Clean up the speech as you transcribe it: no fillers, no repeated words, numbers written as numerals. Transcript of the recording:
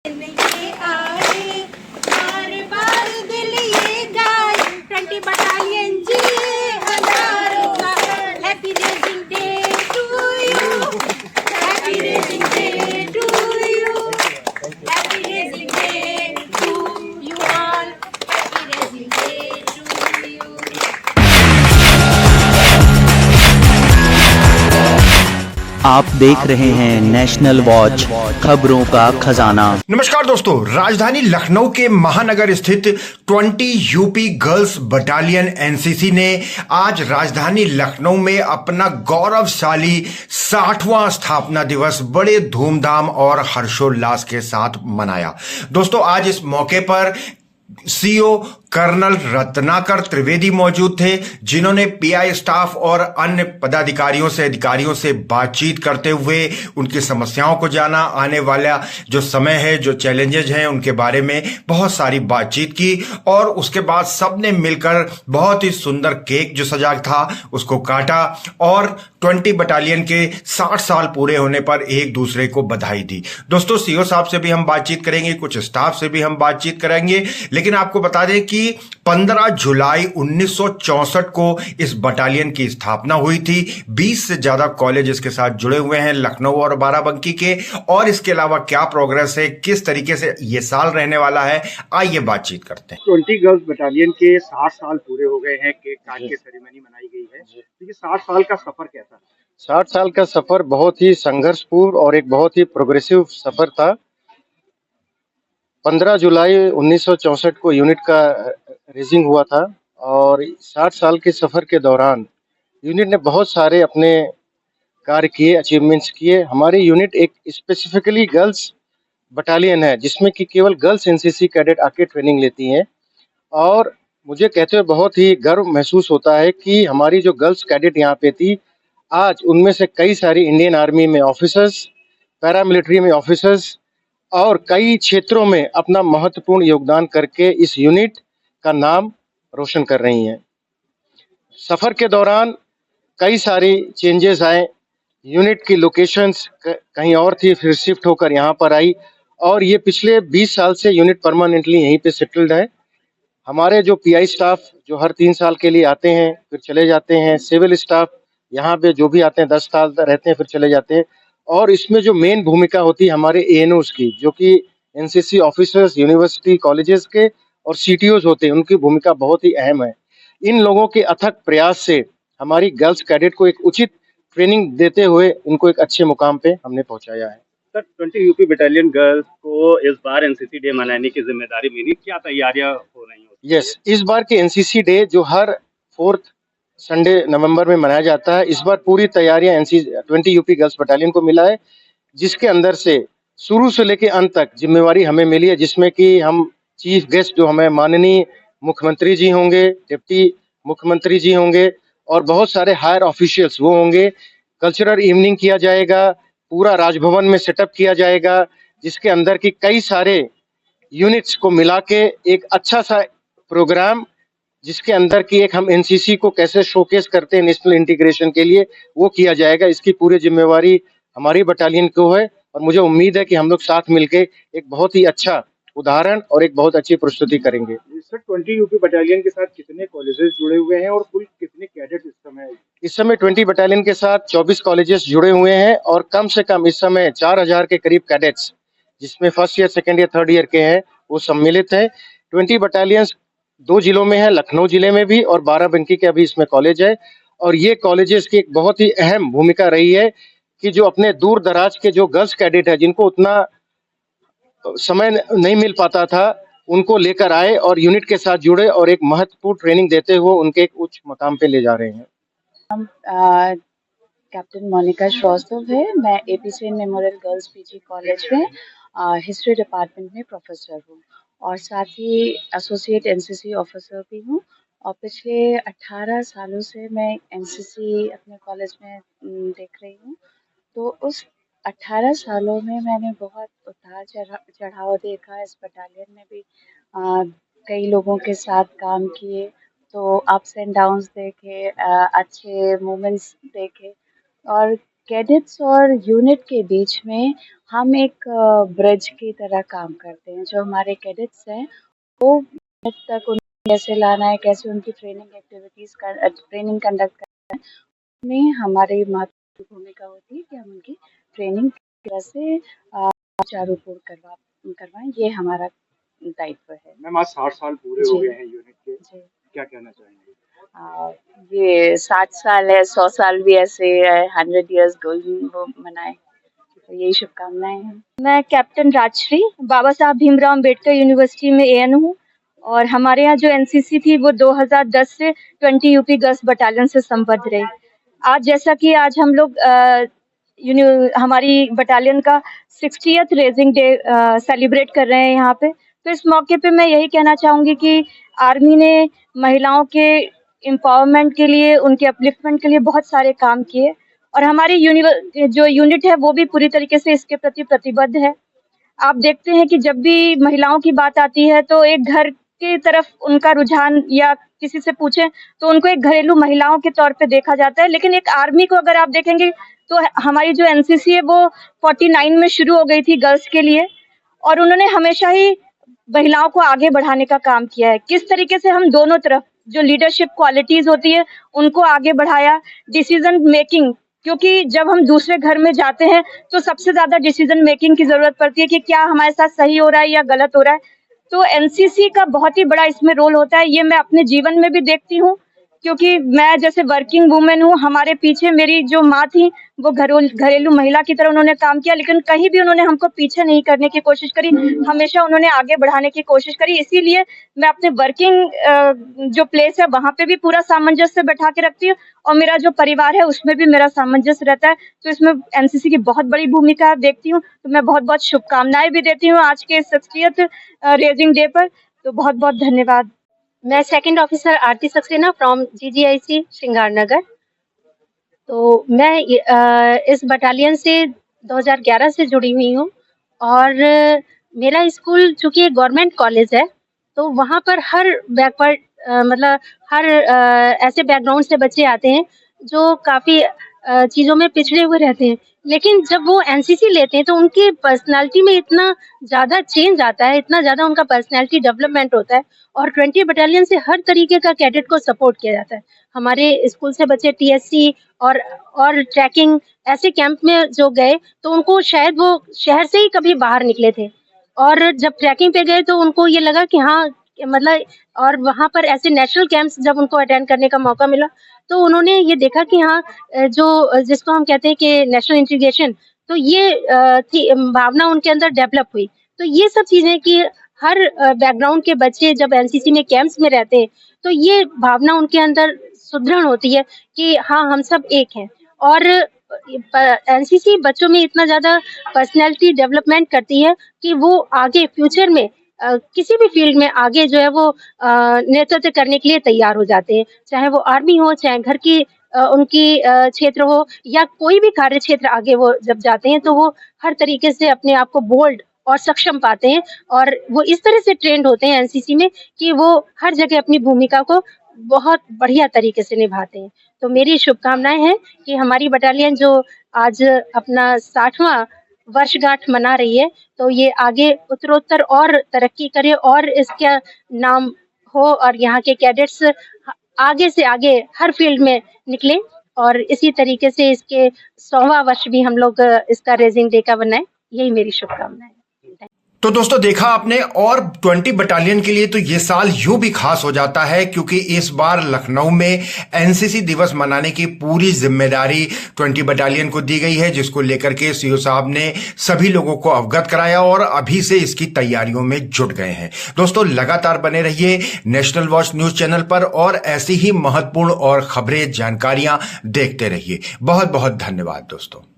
ये आए बार बार दिल ये गाए 20 बटालियन जी हजारों का happy raising day to you happy raising day to you happy raising day to you all happy raising day to you. आप देख रहे हैं नेशनल वॉच खबरों का खजाना। नमस्कार दोस्तों, राजधानी लखनऊ के महानगर स्थित 20 यूपी गर्ल्स बटालियन एनसीसी ने आज राजधानी लखनऊ में अपना गौरवशाली 60वां स्थापना दिवस बड़े धूमधाम और हर्षोल्लास के साथ मनाया। दोस्तों, आज इस मौके पर सीओ कर्नल रत्नाकर त्रिवेदी मौजूद थे, जिन्होंने पीआई स्टाफ और अन्य पदाधिकारियों से अधिकारियों से बातचीत करते हुए उनकी समस्याओं को जाना, आने वाला जो समय है, जो चैलेंजेस हैं उनके बारे में बहुत सारी बातचीत की और उसके बाद सबने मिलकर बहुत ही सुंदर केक जो सजा था उसको काटा और 20 बटालियन के 60 साल पूरे होने पर एक दूसरे को बधाई दी। दोस्तों, सीओ साहब से भी हम बातचीत करेंगे, कुछ स्टाफ से भी हम बातचीत करेंगे, लेकिन आपको बता दें कि 15 जुलाई 1964 को इस बटालियन की स्थापना हुई थी। 20 से ज्यादा कॉलेज इसके साथ जुड़े हुए हैं लखनऊ और बाराबंकी के, और इसके अलावा क्या प्रोग्रेस है, किस तरीके से ये साल रहने वाला है, आइए बातचीत करते हैं। 20 गर्ल्स बटालियन के 60 साल पूरे हो गए हैं, केक काट के सेरेमनी मनाई गई है। तो ये 60 साल का सफर कैसा? 60 साल का सफर बहुत ही संघर्षपूर्ण और एक बहुत ही प्रोग्रेसिव सफर था। 15 जुलाई 1964 को यूनिट का रेजिंग हुआ था और 60 साल के सफर के दौरान यूनिट ने बहुत सारे अपने कार्य किए, अचीवमेंट्स किए। हमारी यूनिट एक स्पेसिफिकली गर्ल्स बटालियन है, जिसमें कि केवल गर्ल्स एनसीसी कैडेट आके ट्रेनिंग लेती हैं और मुझे कहते हुए बहुत ही गर्व महसूस होता है कि हमारी जो गर्ल्स कैडेट यहाँ पे थी, आज उनमें से कई सारी इंडियन आर्मी में ऑफिसर्स, पैरामिलिट्री में ऑफिसर्स और कई क्षेत्रों में अपना महत्वपूर्ण योगदान करके इस यूनिट का नाम रोशन कर रही हैं। सफर के दौरान कई सारी चेंजेस आए। यूनिट की लोकेशंस कहीं और थी, फिर शिफ्ट होकर यहाँ पर आई और ये पिछले 20 साल से यूनिट परमानेंटली यहीं पे सेटल्ड है। हमारे जो पीआई स्टाफ जो हर 3 साल के लिए आते हैं फिर चले जाते हैं, सिविल स्टाफ यहाँ पे जो भी आते हैं 10 साल रहते हैं फिर चले जाते हैं, और इसमें जो मेन भूमिका होती है हमारे एएनओस की, जो कि एनसीसी ऑफिसर्स, यूनिवर्सिटी कॉलेजेस के और सीटीओज होते हैं, उनकी भूमिका बहुत ही अहम है। इन लोगों के अथक प्रयास से हमारी गर्ल्स कैडेट को एक उचित ट्रेनिंग देते हुए इनको एक अच्छे मुकाम पे हमने पहुंचाया है। सर, 20 यूपी बटालियन गर्ल्स को इस बार एनसीसी डे मनाने की जिम्मेदारी मिली, क्या तैयारियां हो रही हैं? यस, इस बार के एनसीसी डे जो हर 4th संडे नवंबर में मनाया जाता है, इस बार पूरी तैयारियां एनसीसी 20 यूपी गर्ल्स बटालियन को मिला है, जिसके अंदर से शुरू से लेकर अंत तक जिम्मेवारी हमें मिली है, जिसमें कि हम चीफ गेस्ट जो हमें माननीय मुख्यमंत्री जी होंगे, डिप्टी मुख्यमंत्री जी होंगे और बहुत सारे हायर ऑफिशियल्स वो होंगे। कल्चरल इवनिंग किया जाएगा, पूरा राजभवन में सेटअप किया जाएगा, जिसके अंदर की कई सारे यूनिट्स को मिला के एक अच्छा सा प्रोग्राम, जिसके अंदर की एक हम एनसीसी को कैसे शोकेस करते हैं नेशनल इंटीग्रेशन के लिए, वो किया जाएगा। इसकी पूरी जिम्मेवारी हमारी बटालियन को है और मुझे उम्मीद है कि हम लोग साथ मिलके एक बहुत ही अच्छा उदाहरण और एक बहुत अच्छी प्रस्तुति करेंगे। सर, 20 यूपी बटालियन के साथ कितने कॉलेजेस जुड़े हुए हैं और कुल कितने कैडेट इस समय 20 बटालियन के साथ 24 कॉलेजेस जुड़े हुए हैं और कम से कम इस समय 4000 के करीब कैडेट्स, जिसमें first year, second year, third year के हैं, वो सम्मिलित है। 20 बटालियंस 2 जिलों में है, लखनऊ जिले में भी और बाराबंकी के अभी इसमें कॉलेज है। और ये कॉलेजेस की एक बहुत ही अहम भूमिका रही है कि जो अपने दूर दराज के जो गर्ल्स कैडेट है, जिनको उतना समय नहीं मिल पाता था, उनको लेकर आए और यूनिट के साथ जुड़े और एक महत्वपूर्ण ट्रेनिंग देते हुए उनके एक उच्च मुकाम पे ले जा रहे हैं। कैप्टन मोनिका श्रीवास्तव है। मैं एपीसीएन मेमोरियल गर्ल्स पीजी कॉलेज में हिस्ट्री डिपार्टमेंट में प्रोफेसर हूँ और साथ ही एसोसिएट एनसीसी ऑफिसर भी हूँ। और पिछले 18 सालों से मैं एनसीसी अपने कॉलेज में देख रही हूँ। तो उस 18 सालों में मैंने बहुत उतार चढ़ाव देखा। इस बटालियन में भी कई लोगों के साथ काम किए, तो अप्स एंड डाउन्स देखे, अच्छे मोमेंट्स देखे और कैडेट्स और यूनिट के बीच में हम एक ब्रिज की तरह काम करते हैं। जो हमारे कैडेट्स हैं वो यूनिट तक उन्हें कैसे लाना है, कैसे उनकी ट्रेनिंग कंडक्ट करना है, में हमारी महत्वपूर्ण भूमिका होती है कि हम उनकी ट्रेनिंग किस तरह से सुचारू करवाएं। ये हमारा दायित्व है। मैम आज 60 साल पूरे हो जी। गए हैं यूनिट के, जी। क्या कहना चाहेंगे? ये 60 साल है, 100 साल भी ऐसे है, 100 इयर्स गोल्डन वो मनाए, तो यही शुभकामनाएं हैं। मैं कैप्टन राजश्री, बाबा साहब भीमराव अम्बेडकर यूनिवर्सिटी में AN हूँ और हमारे यहाँ जो NCC थी वो 2010 से 20 यूपी गर्ल्स बटालियन से संबद्ध रही। आज जैसा कि आज हम लोग हमारी बटालियन का 60th रेजिंग डे सेलिब्रेट कर रहे हैं यहाँ पे, तो इस मौके पे मैं यही कहना चाहूँगी कि आर्मी ने महिलाओं के एम्पावरमेंट के लिए, उनके अपलिफ्टमेंट के लिए बहुत सारे काम किए और हमारी जो यूनिट है वो भी पूरी तरीके से इसके प्रति प्रतिबद्ध है। आप देखते हैं कि जब भी महिलाओं की बात आती है तो एक घर की तरफ उनका रुझान, या किसी से पूछें तो उनको एक घरेलू महिलाओं के तौर पे देखा जाता है, लेकिन एक आर्मी को अगर आप देखेंगे तो हमारी जो NCC है वो 49 में शुरू हो गई थी गर्ल्स के लिए और उन्होंने हमेशा ही महिलाओं को आगे बढ़ाने का काम किया है। किस तरीके से हम दोनों तरफ जो लीडरशिप क्वालिटीज होती है उनको आगे बढ़ाया, डिसीजन मेकिंग, क्योंकि जब हम दूसरे घर में जाते हैं तो सबसे ज्यादा डिसीजन मेकिंग की जरूरत पड़ती है कि क्या हमारे साथ सही हो रहा है या गलत हो रहा है। तो NCC का बहुत ही बड़ा इसमें रोल होता है। ये मैं अपने जीवन में भी देखती हूँ, क्योंकि मैं जैसे वर्किंग वुमेन हूँ, हमारे पीछे मेरी जो माँ थी वो घरेलू महिला की तरह उन्होंने काम किया, लेकिन कहीं भी उन्होंने हमको पीछे नहीं करने की कोशिश करी, हमेशा उन्होंने आगे बढ़ाने की कोशिश करी। इसीलिए मैं अपने वर्किंग जो प्लेस है वहां पे भी पूरा सामंजस्य बैठा के रखती हूँ और मेरा जो परिवार है उसमें भी मेरा सामंजस्य रहता है। तो इसमें NCC की बहुत बड़ी भूमिका देखती हूँ। तो मैं बहुत बहुत शुभकामनाएं भी देती हूँ आज के 60th रेजिंग डे पर। तो बहुत बहुत धन्यवाद। मैं second officer Aarti Saxena from GGIC श्रृंगारनगर। तो मैं इस बटालियन से 2011 से जुड़ी हुई हूँ और मेरा स्कूल चूँकि गवर्नमेंट कॉलेज है तो वहाँ पर हर बैकवर्ड मतलब हर ऐसे बैकग्राउंड से बच्चे आते हैं जो काफ़ी चीज़ों में पिछड़े हुए रहते हैं, लेकिन जब वो NCC लेते हैं तो उनकी पर्सनालिटी में इतना ज़्यादा चेंज आता है, इतना ज़्यादा उनका पर्सनालिटी डेवलपमेंट होता है और 20 बटालियन से हर तरीके का कैडेट को सपोर्ट किया जाता है। हमारे स्कूल से बच्चे TSC और ट्रैकिंग ऐसे कैंप में जो गए तो उनको शायद वो शहर से ही कभी बाहर निकले थे और जब ट्रैकिंग पे गए तो उनको ये लगा कि हाँ मतलब, और वहाँ पर ऐसे नेशनल कैंप्स जब उनको अटेंड करने का मौका मिला तो उन्होंने ये देखा कि हाँ जो जिसको हम कहते हैं कि नेशनल इंटीग्रेशन, तो ये भावना उनके अंदर डेवलप हुई। तो ये सब चीजें कि हर बैकग्राउंड के बच्चे जब NCC में कैंप्स में रहते हैं तो ये भावना उनके अंदर सुदृढ़ होती है कि हाँ हम सब एक हैं। और NCC बच्चों में इतना ज्यादा पर्सनैलिटी डेवलपमेंट करती है कि वो आगे फ्यूचर में किसी भी फील्ड में आगे जो है वो नेतृत्व करने के लिए तैयार हो जाते हैं, चाहे वो आर्मी हो, चाहे घर की उनकी क्षेत्र हो या कोई भी कार्य क्षेत्र आगे वो जब जाते हैं तो वो हर तरीके से अपने आप को बोल्ड और सक्षम पाते हैं और वो इस तरह से ट्रेंड होते हैं NCC में कि वो हर जगह अपनी भूमिका को बहुत बढ़िया तरीके से निभाते हैं। तो मेरी शुभकामनाएं हैं कि हमारी बटालियन जो आज अपना 60वां वर्षगांठ मना रही है तो ये आगे उत्तरोत्तर और तरक्की करे और इसका नाम हो और यहाँ के कैडेट्स आगे से आगे हर फील्ड में निकले और इसी तरीके से इसके 100वां वर्ष भी हम लोग इसका रेजिंग डे का बनाए। यही मेरी शुभकामनाएं। तो दोस्तों देखा आपने, और 20 बटालियन के लिए तो ये साल यूं भी खास हो जाता है क्योंकि इस बार लखनऊ में NCC दिवस मनाने की पूरी जिम्मेदारी 20 बटालियन को दी गई है, जिसको लेकर के CO साहब ने सभी लोगों को अवगत कराया और अभी से इसकी तैयारियों में जुट गए हैं। दोस्तों लगातार बने रहिए नेशनल वॉच न्यूज चैनल पर और ऐसी ही महत्वपूर्ण और खबरें जानकारियां देखते रहिए। बहुत बहुत धन्यवाद दोस्तों।